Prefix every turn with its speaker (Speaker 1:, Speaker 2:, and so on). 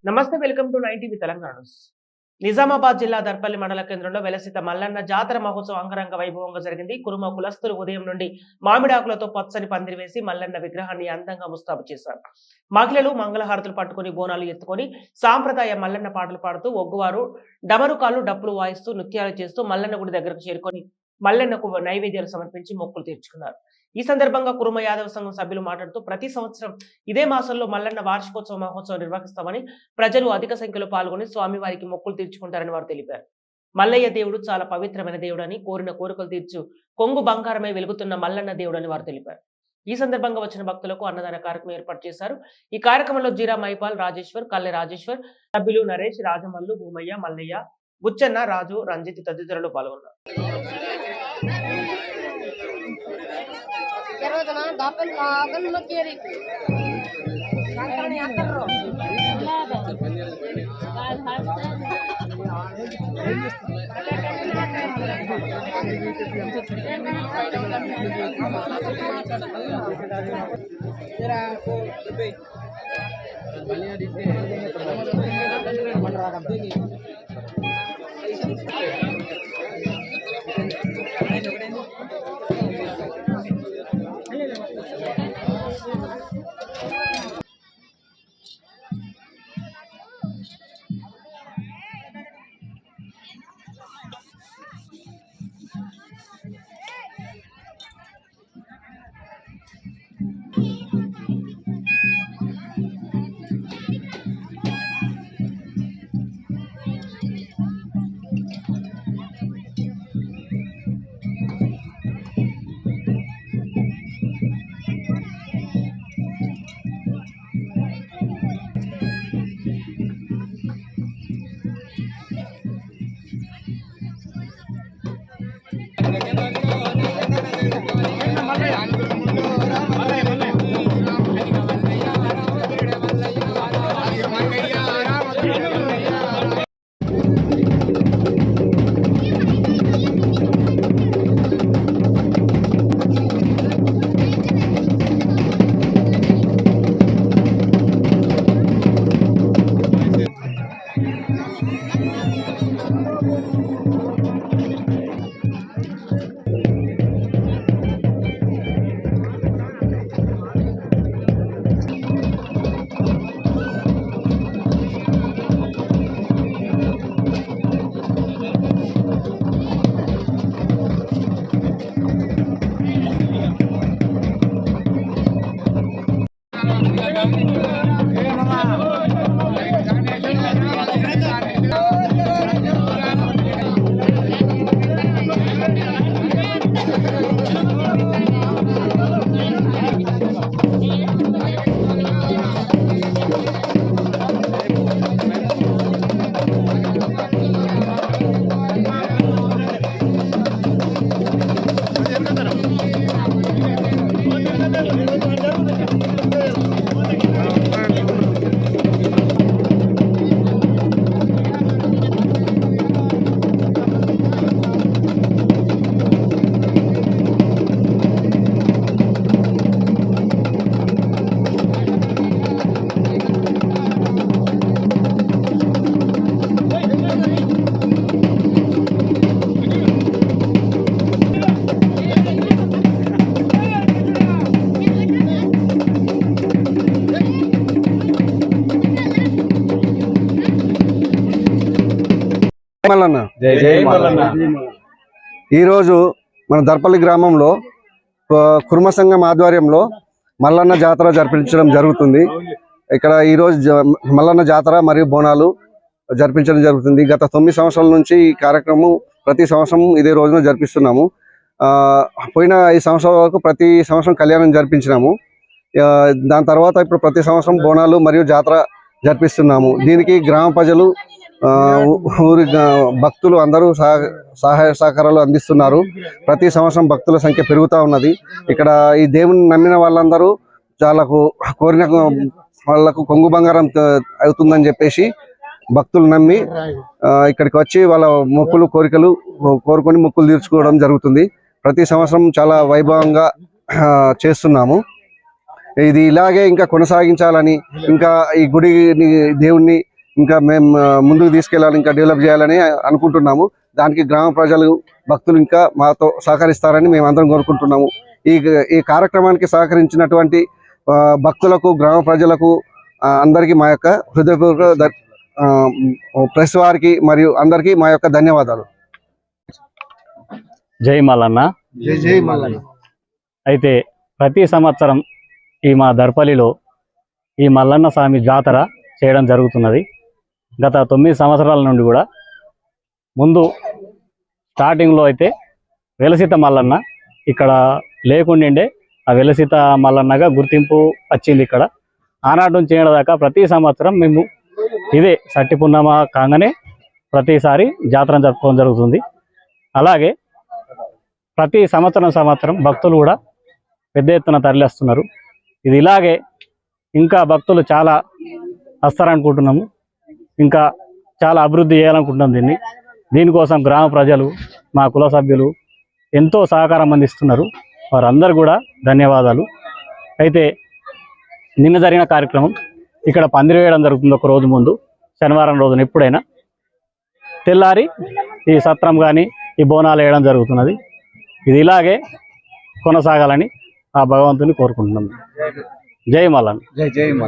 Speaker 1: నమస్తే, welcome to 9 Telangana. Nizamabad జిల్లా దర్పల్లి మండల కేంద్రంలో వెలసిత మల్లన్న జాతర మహోత్సవం అంగరంగ వైభవంగా జరిగింది. కురుమ కులస్తులు ఉదయం నుండి మామిడాకులతో పచ్చని పందిరి వేసి మల్లన్న విగ్రహాన్ని అందంగా ముస్తాబు చేశారు. మహిళలు మంగళహారతులు పట్టుకుని బోనాలు ఎత్తుకొని సాంప్రదాయ మల్లన్న పాటలు పాడుతూ ఒగ్గువారు డమరుకాలు డప్పులు వాయిస్తూ నృత్యాలు చేస్తూ మల్లన్న గుడి దగ్గరకు చేరుకొని మల్లన్నకు నైవేద్యాలు సమర్పించి మొక్కులు తీర్చుకున్నారు. ఈ సందర్భంగా కురుమ యాదవ సంఘం సభ్యులు మాట్లాడుతూ ప్రతి సంవత్సరం ఇదే మాసంలో మల్లన్న వార్షికోత్సవ మహోత్సవం నిర్వహిస్తామని, ప్రజలు అధిక సంఖ్యలో పాల్గొని స్వామివారికి మొక్కులు తీర్చుకుంటారని వారు తెలిపారు. మల్లయ్య దేవుడు చాలా పవిత్రమైన దేవుడని, కోరిన కోరికలు తీర్చు కొంగు బంగారమై వెలుగుతున్న మల్లన్న దేవుడని వారు తెలిపారు. ఈ సందర్భంగా వచ్చిన భక్తులకు అన్నదాన కార్యక్రమం ఏర్పాటు చేశారు. ఈ కార్యక్రమంలో జీరా మైపాల్, రాజేశ్వర్, కల్లె రాజేశ్వర్, సభ్యులు నరేష్, రాజమల్లు, భూమయ్య, మల్లయ్య, బుచ్చన్న, రాజు, రంజిత్ తదితరులు పాల్గొన్నారు.
Speaker 2: మల్లన్న జై జై మల్లన్న. ఈరోజు మన దర్పల్లి గ్రామంలో కుర్మ సంఘం ఆధ్వర్యంలో మల్లన్న జాతర జరిపించడం జరుగుతుంది. ఇక్కడ ఈరోజు మల్లన్న జాతర మరియు బోనాలు జరిపించడం జరుగుతుంది. గత 9 సంవత్సరాల నుంచి ఈ కార్యక్రమం ప్రతి సంవత్సరం ఇదే రోజున జరిపిస్తున్నాము. పోయిన 5 సంవత్సరాల వరకు ప్రతి సంవత్సరం కళ్యాణం జరిపించినాము. దాని తర్వాత ఇప్పుడు ప్రతి సంవత్సరం బోనాలు మరియు జాతర జరిపిస్తున్నాము. దీనికి గ్రామ ప్రజలు, ఊరి భక్తులు అందరూ సహాయ సహకారాలు అందిస్తున్నారు. ప్రతి సంవత్సరం భక్తుల సంఖ్య పెరుగుతూ ఉన్నది. ఇక్కడ ఈ దేవుని నమ్మిన వాళ్ళందరూ చాలా కోరిన వాళ్ళకు కొంగు బంగారం అవుతుందని చెప్పేసి భక్తులు నమ్మి ఇక్కడికి వచ్చి వాళ్ళ మొక్కులు కోరికలు కోరుకొని మొక్కులు తీర్చుకోవడం జరుగుతుంది. ప్రతి సంవత్సరం చాలా వైభవంగా చేస్తున్నాము. ఇది ఇలాగే ఇంకా కొనసాగించాలని, ఇంకా ఈ గుడిని దేవుణ్ణి ఇంకా మేము ముందుకు తీసుకెళ్ళాలి, ఇంకా డెవలప్ చేయాలని అనుకుంటున్నాము. దానికి గ్రామ ప్రజలు, భక్తులు ఇంకా మాతో సహకరిస్తారని మేము అందరం కోరుకుంటున్నాము. ఈ కార్యక్రమానికి సహకరించినటువంటి భక్తులకు, గ్రామ ప్రజలకు అందరికీ మా యొక్క హృదయపూర్వక ప్రెస్ వారికి మరియు అందరికీ మా యొక్క ధన్యవాదాలు.
Speaker 3: జై మల్లన్న.
Speaker 2: జై జై మల్లన్న.
Speaker 3: అయితే ప్రతి సంవత్సరం ఈ మా దర్పల్లిలో ఈ మల్లన్న స్వామి జాతర చేయడం జరుగుతున్నది. గత 9 సంవత్సరాల నుండి కూడా. ముందు స్టార్టింగ్లో అయితే వెలసిత మల్లన్న ఇక్కడ లేకుండిండే, ఆ వెలసిత మల్లన్నగా గుర్తింపు వచ్చింది ఇక్కడ. ఆనాటి నుంచి దాకా ప్రతి సంవత్సరం మేము ఇదే సట్టి పున్నమ కాగానే ప్రతిసారి జాతర జరుపుకోవడం జరుగుతుంది. అలాగే ప్రతి సంవత్సరం భక్తులు కూడా పెద్ద ఎత్తున తరలిస్తున్నారు. ఇది ఇలాగే ఇంకా భక్తులు చాలా వస్తారనుకుంటున్నాము. ఇంకా చాలా అభివృద్ధి చేయాలనుకుంటున్నాం. దీనికోసం గ్రామ ప్రజలు, మా కుల సభ్యులు ఎంతో సహకారం అందిస్తున్నారు. వారందరూ కూడా ధన్యవాదాలు. అయితే నిన్న జరిగిన కార్యక్రమం ఇక్కడ పందిరి వేయడం జరుగుతుంది. ఒక రోజు ముందు, శనివారం రోజున ఎప్పుడైనా తెల్లారి ఈ సత్రం కానీ ఈ బోనాలు వేయడం జరుగుతున్నది. ఇది ఇలాగే కొనసాగాలని ఆ భగవంతుని కోరుకుంటున్నాం. జై మల్లన్న.
Speaker 2: జై జై మల్లన్న.